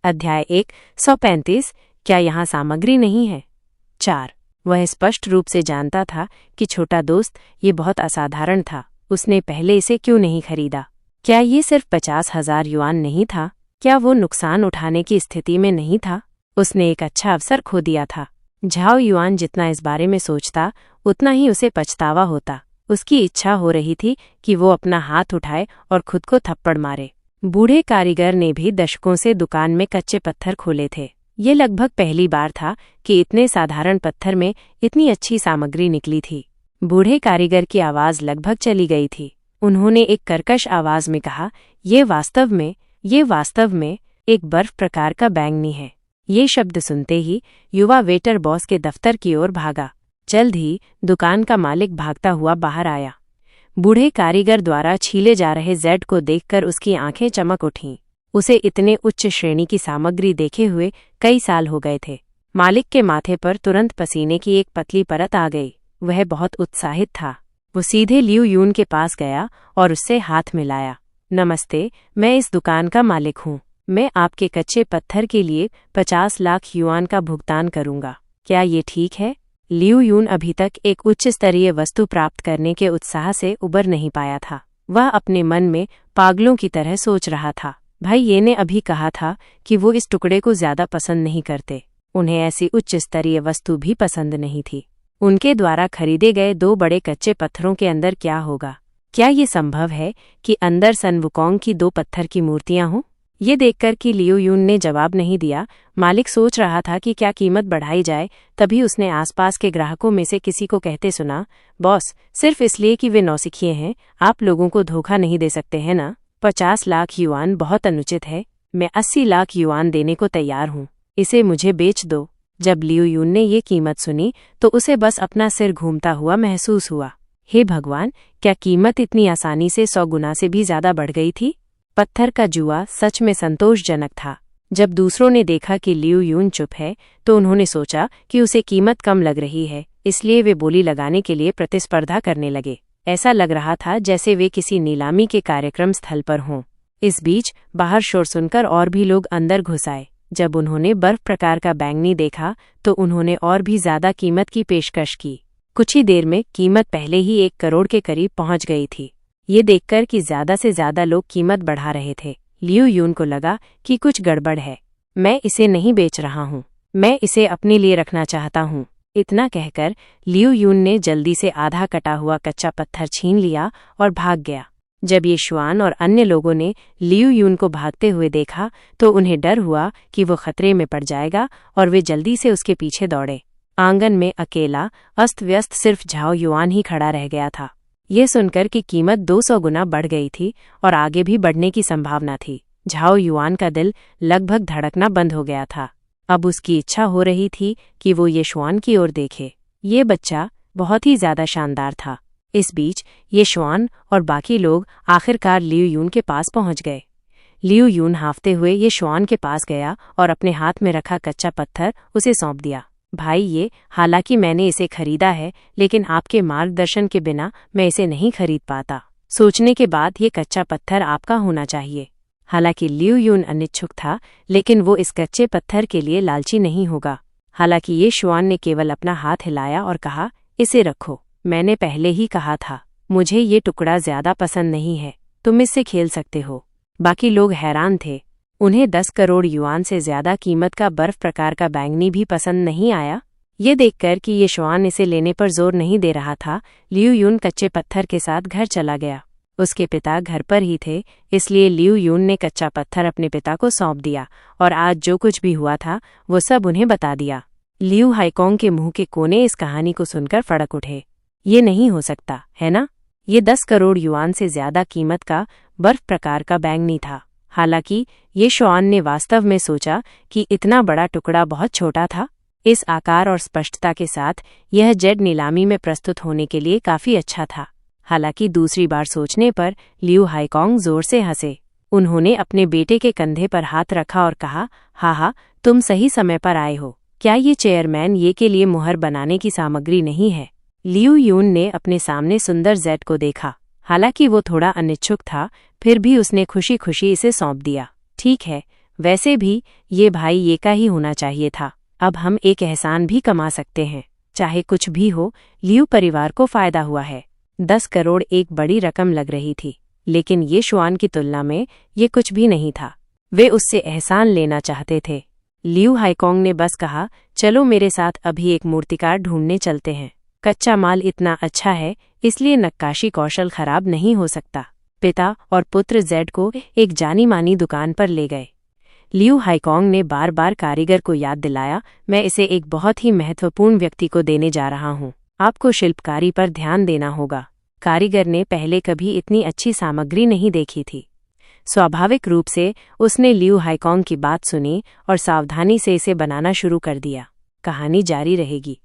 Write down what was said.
अध्याय 135। क्या यहाँ सामग्री नहीं है? 4। वह स्पष्ट रूप से जानता था कि छोटा दोस्त ये बहुत असाधारण था। उसने पहले इसे क्यों नहीं खरीदा? क्या ये सिर्फ 50,000 युआन नहीं था? क्या वो नुकसान उठाने की स्थिति में नहीं था? उसने एक अच्छा अवसर खो दिया था। झाओ युआन जितना इस बारे में सोचता उतना ही उसे पछतावा होता। उसकी इच्छा हो रही थी कि वो अपना हाथ उठाए और खुद को थप्पड़ मारे। बूढ़े कारीगर ने भी दशकों से दुकान में कच्चे पत्थर खोले थे। ये लगभग पहली बार था कि इतने साधारण पत्थर में इतनी अच्छी सामग्री निकली थी। बूढ़े कारीगर की आवाज लगभग चली गई थी। उन्होंने एक कर्कश आवाज में कहा, ये वास्तव में एक बर्फ प्रकार का बैंगनी है। ये शब्द सुनते ही युवा वेटर बॉस के दफ्तर की ओर भागा। जल्द ही दुकान का मालिक भागता हुआ बाहर आया। बूढ़े कारीगर द्वारा छीले जा रहे जेड को देखकर उसकी आंखें चमक उठीं। उसे इतने उच्च श्रेणी की सामग्री देखे हुए कई साल हो गए थे। मालिक के माथे पर तुरंत पसीने की एक पतली परत आ गई। वह बहुत उत्साहित था। वो सीधे लियू यून के पास गया और उससे हाथ मिलाया। नमस्ते, मैं इस दुकान का मालिक हूँ। मैं आपके कच्चे पत्थर के लिए 50 लाख युआन का भुगतान करूँगा। क्या ये ठीक है? लियू यून अभी तक एक उच्च स्तरीय वस्तु प्राप्त करने के उत्साह से उबर नहीं पाया था। वह अपने मन में पागलों की तरह सोच रहा था। भाई ये ने अभी कहा था कि वो इस टुकड़े को ज्यादा पसंद नहीं करते। उन्हें ऐसी उच्च स्तरीय वस्तु भी पसंद नहीं थी। उनके द्वारा खरीदे गए 2 बड़े कच्चे पत्थरों के अंदर क्या होगा? क्या ये संभव है कि अंदर सन वुकोंग की 2 पत्थर की मूर्तियां हों? ये देखकर कि लियू यून ने जवाब नहीं दिया, मालिक सोच रहा था कि क्या कीमत बढ़ाई जाए। तभी उसने आसपास के ग्राहकों में से किसी को कहते सुना, बॉस, सिर्फ इसलिए कि वे नौसिखिए हैं, आप लोगों को धोखा नहीं दे सकते हैं ना? 50 लाख युआन बहुत अनुचित है। मैं 80 लाख युआन देने को तैयार हूँ। इसे मुझे बेच दो। जब लियू यून ने ये कीमत सुनी तो उसे बस अपना सिर घूमता हुआ महसूस हुआ। हे भगवान, क्या कीमत इतनी आसानी से 100 गुना से भी ज्यादा बढ़ गई थी? पत्थर का जुआ सच में संतोषजनक था। जब दूसरों ने देखा कि लियू यून चुप है तो उन्होंने सोचा कि उसे कीमत कम लग रही है, इसलिए वे बोली लगाने के लिए प्रतिस्पर्धा करने लगे। ऐसा लग रहा था जैसे वे किसी नीलामी के कार्यक्रम स्थल पर हों। इस बीच बाहर शोर सुनकर और भी लोग अंदर घुस आए। जब उन्होंने बर्फ प्रकार का बैंगनी देखा तो उन्होंने और भी ज्यादा कीमत की पेशकश की। कुछ ही देर में कीमत पहले ही 1 करोड़ के करीब पहुंच गई थी। ये देखकर कि ज्यादा से ज्यादा लोग कीमत बढ़ा रहे थे, लियू यून को लगा कि कुछ गड़बड़ है। मैं इसे नहीं बेच रहा हूँ, मैं इसे अपने लिए रखना चाहता हूँ। इतना कहकर लियू यून ने जल्दी से आधा कटा हुआ कच्चा पत्थर छीन लिया और भाग गया। जब ये शुआन और अन्य लोगों ने लियू यून को भागते हुए देखा तो उन्हें डर हुआ कि वो खतरे में पड़ जाएगा और वे जल्दी से उसके पीछे दौड़े। आंगन में अकेला अस्त व्यस्त सिर्फ झाओ युआन ही खड़ा रह गया था। यह सुनकर कि कीमत 200 गुना बढ़ गई थी और आगे भी बढ़ने की संभावना थी, झाओ युआन का दिल लगभग धड़कना बंद हो गया था। अब उसकी इच्छा हो रही थी कि वो ये शुआन की ओर देखे। ये बच्चा बहुत ही ज्यादा शानदार था। इस बीच ये शुआन और बाकी लोग आखिरकार लियू यून के पास पहुंच गए। लियू यून हांफते हुए ये शुआन के पास गया और अपने हाथ में रखा कच्चा पत्थर उसे सौंप दिया। भाई, हालांकि मैंने इसे खरीदा है, लेकिन आपके मार्गदर्शन के बिना मैं इसे नहीं खरीद पाता। सोचने के बाद ये कच्चा पत्थर आपका होना चाहिए। हालांकि लियू यून अनिच्छुक था, लेकिन वो इस कच्चे पत्थर के लिए लालची नहीं होगा। हालांकि ये शुआन ने केवल अपना हाथ हिलाया और कहा, इसे रखो। मैंने पहले ही कहा था, मुझे ये टुकड़ा ज्यादा पसंद नहीं है, तुम इससे खेल सकते हो। बाकी लोग हैरान थे। उन्हें 10 करोड़ युआन से ज्यादा कीमत का बर्फ प्रकार का बैंगनी भी पसंद नहीं आया। ये देखकर कि ये शुआन इसे लेने पर जोर नहीं दे रहा था, लियू यून कच्चे पत्थर के साथ घर चला गया। उसके पिता घर पर ही थे, इसलिए लियू यून ने कच्चा पत्थर अपने पिता को सौंप दिया और आज जो कुछ भी हुआ था वो सब उन्हें बता दिया। लियू हाईकोंग के मुंह के कोने इस कहानी को सुनकर फड़क उठे। ये नहीं हो सकता, है ना? ये 10 करोड़ युआन से ज्यादा कीमत का बर्फ प्रकार का बैंगनी था। हालांकि ये शुआन ने वास्तव में सोचा कि इतना बड़ा टुकड़ा बहुत छोटा था। इस आकार और स्पष्टता के साथ यह जेड नीलामी में प्रस्तुत होने के लिए काफी अच्छा था। हालांकि दूसरी बार सोचने पर लियू हाईकोंग जोर से हंसे। उन्होंने अपने बेटे के कंधे पर हाथ रखा और कहा, हा, तुम सही समय पर आए हो। क्या ये चेयरमैन ये के लिए मुहर बनाने की सामग्री नहीं है? लियू यून ने अपने सामने सुंदर जेड को देखा। हालांकि वो थोड़ा अनिच्छुक था, फिर भी उसने खुशी खुशी इसे सौंप दिया। ठीक है, वैसे भी ये भाई ये का ही होना चाहिए था। अब हम एक एहसान भी कमा सकते हैं। चाहे कुछ भी हो, लियू परिवार को फायदा हुआ है। 10 करोड़ एक बड़ी रकम लग रही थी, लेकिन ये शुआन की तुलना में ये कुछ भी नहीं था। वे उससे एहसान लेना चाहते थे। लियू हाईकोंग ने बस कहा, चलो मेरे साथ अभी एक मूर्तिकार ढूंढने चलते हैं। कच्चा माल इतना अच्छा है, इसलिए नक्काशी कौशल खराब नहीं हो सकता। पिता और पुत्र जेड को एक जानी मानी दुकान पर ले गए। लियू हाईकोंग ने बार बार कारीगर को याद दिलाया, मैं इसे एक बहुत ही महत्वपूर्ण व्यक्ति को देने जा रहा हूँ। आपको शिल्पकारी पर ध्यान देना होगा। कारीगर ने पहले कभी इतनी अच्छी सामग्री नहीं देखी थी। स्वाभाविक रूप से उसने लियू हाईकोंग की बात सुनी और सावधानी से इसे बनाना शुरू कर दिया। कहानी जारी रहेगी।